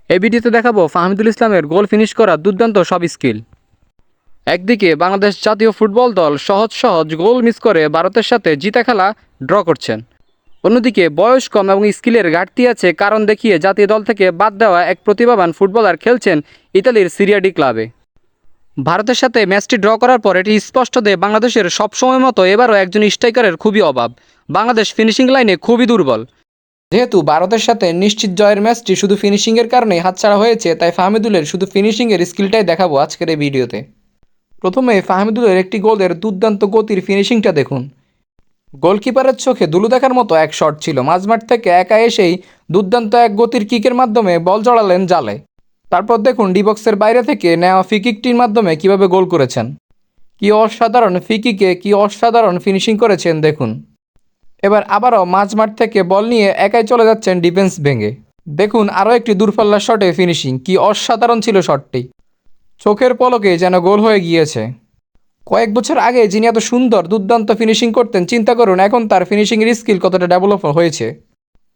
এই ভিডিওতে দেখাবো ফাহমিদুল ইসলামের গোল ফিনিশ করা দুর্দান্ত সব স্কিল। একদিকে বাংলাদেশ জাতীয় ফুটবল দল সহজ সহজ গোল মিস করে ভারতের সাথে জিতা খেলা ড্র করছেন। অন্যদিকে বয়স কম এবং স্কিলের ঘাটতি আছে কারণ দেখিয়ে জাতীয় দল থেকে বাদ দেওয়া এক প্রতিভাবান ফুটবলার খেলছেন ইতালির সিরিয়া ডি ক্লাবে। ভারতের সাথে ম্যাচটি ড্র করার পর এটি স্পষ্ট যে বাংলাদেশের সবসময় মতো এবারও একজন স্ট্রাইকারের খুবই অভাব। বাংলাদেশ ফিনিশিং লাইনে খুবই দুর্বল। যেহেতু ভারতের সাথে নিশ্চিত জয়ের ম্যাচটি শুধু ফিনিশিংয়ের কারণেই হাতছাড়া হয়েছে, তাই ফাহমিদুলের শুধু ফিনিশিংয়ের স্কিলটাই দেখাবো আজকের এই ভিডিওতে। প্রথমে ফাহমিদুলের একটি গোলের দুর্দান্ত গতির ফিনিশিংটা দেখুন। গোলকিপারের চোখে ধুলো দেখার মতো এক শট ছিল। মাঝমাঠ থেকে একা এসেই দুর্দান্ত এক গতির কিকের মাধ্যমে বল জড়ালেন জালে। তারপর দেখুন ডিবক্সের বাইরে থেকে নেওয়া ফ্রিকিকটির মাধ্যমে কিভাবে গোল করেছেন। কি অসাধারণ ফ্রিকিকে কি অসাধারণ ফিনিশিং করেছেন দেখুন। এবার আবারও মাঝমাঠ থেকে বল নিয়ে একাই চলে যাচ্ছেন ডিফেন্স ভেঙে। দেখুন আরও একটি দূরপাল্লার শটে ফিনিশিং, কি অসাধারণ ছিল শটটি। চোখের পলকে যেন গোল হয়ে গিয়েছে। কয়েক বছর আগে যিনি এত সুন্দর দুর্দান্ত ফিনিশিং করতেন, চিন্তা করুন এখন তার ফিনিশিংয়ের স্কিল কতটা ডেভেলপ হয়েছে।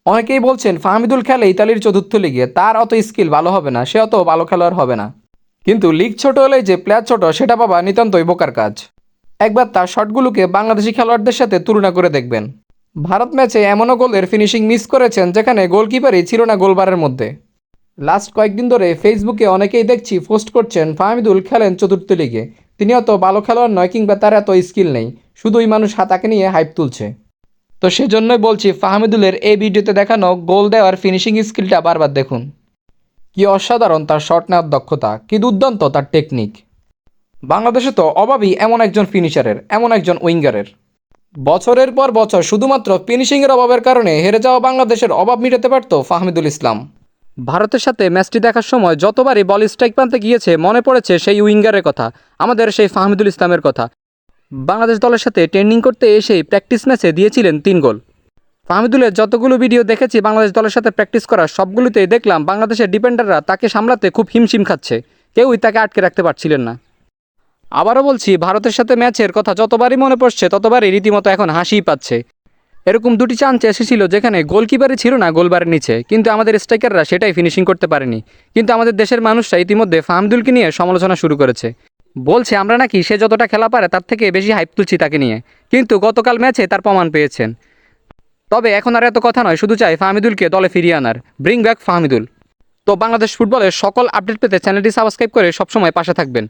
অনেকেই বলছেন ফাহমিদুল খেলে ইতালির চতুর্থ লিগে, তার অত স্কিল ভালো হবে না, সে অত ভালো খেলোয়াড় হবে না। কিন্তু লিগ ছোট হলেই যে প্লেয়ার ছোট সেটা ভাবা নিতান্তই বোকার কাজ। একবার তার শটগুলোকে বাংলাদেশি খেলোয়াড়দের সাথে তুলনা করে দেখবেন। ভারত ম্যাচে এমনও গোলের ফিনিশিং মিস করেছেন যেখানে গোলকিপারই ছিল না গোলবারের মধ্যে। লাস্ট কয়েকদিন ধরে ফেসবুকে অনেকেই দেখছি পোস্ট করছেন ফাহমিদুল খেলেন চতুর্থ লিগে, তিনি অত ভালো খেলোয়াড় নয় কিংবা তার এত স্কিল নেই, শুধুই মানুষ তাকে নিয়ে হাইপ তুলছে। তো সেজন্যই বলছি ফাহমিদুলের এই ভিডিওতে দেখানো গোল দেওয়ার ফিনিশিং স্কিলটা বারবার দেখুন। কি অসাধারণ তার শট নেওয়ার দক্ষতা, কি দুর্দান্ত তার টেকনিক। বাংলাদেশে তো অভাবই এমন একজন ফিনিশারের, এমন একজন উইঙ্গারের। বছরের পর বছর শুধুমাত্র ফিনিশিংয়ের অভাবের কারণে হেরে যাওয়া বাংলাদেশের অভাব মেটাতে পারত ফাহমিদুল ইসলাম। ভারতের সাথে ম্যাচটি দেখার সময় যতবারই বল স্ট্রাইক প্রান্তে গিয়েছে মনে পড়েছে সেই উইঙ্গারের কথা, আমাদের সেই ফাহমিদুল ইসলামের কথা। বাংলাদেশ দলের সাথে ট্রেনিং করতে এসেই প্র্যাকটিস ম্যাচে দিয়েছিলেন 3 গোল। ফাহমিদুলের যতগুলো ভিডিও দেখেছি বাংলাদেশ দলের সাথে প্র্যাকটিস করার, সবগুলোতেই দেখলাম বাংলাদেশের ডিফেন্ডাররা তাকে সামলাতে খুব হিমশিম খাচ্ছে, কেউই তাকে আটকে রাখতে পারছিলেন না। আবারও বলছি, ভারতের সাথে ম্যাচের কথা যতবারই মনে পড়ছে ততবারই রীতিমতো এখন হাসিই পাচ্ছে। এরকম 2টি চান্স এসেছিল যেখানে গোলকিপারই ছিল না গোলবারের নিচে, কিন্তু আমাদের স্ট্রাইকাররা সেটাই ফিনিশিং করতে পারেনি। কিন্তু আমাদের দেশের মানুষরা ইতিমধ্যে ফাহমিদুলকে নিয়ে সমালোচনা শুরু করেছে। বলছে আমরা নাকি সে যতটা খেলা পারে তার থেকে বেশি হাইপ তুলছি তাকে নিয়ে, কিন্তু গতকাল ম্যাচে তার প্রমাণ পেয়েছেন। তবে এখন আর এত কথা নয়, শুধু চাই ফাহমিদুলকে দলে ফিরিয়ে আনার, ব্রিং ব্যাক ফাহমিদুল। তো বাংলাদেশ ফুটবলের সকল আপডেট পেতে চ্যানেলটি সাবস্ক্রাইব করে সবসময় পাশে থাকবেন।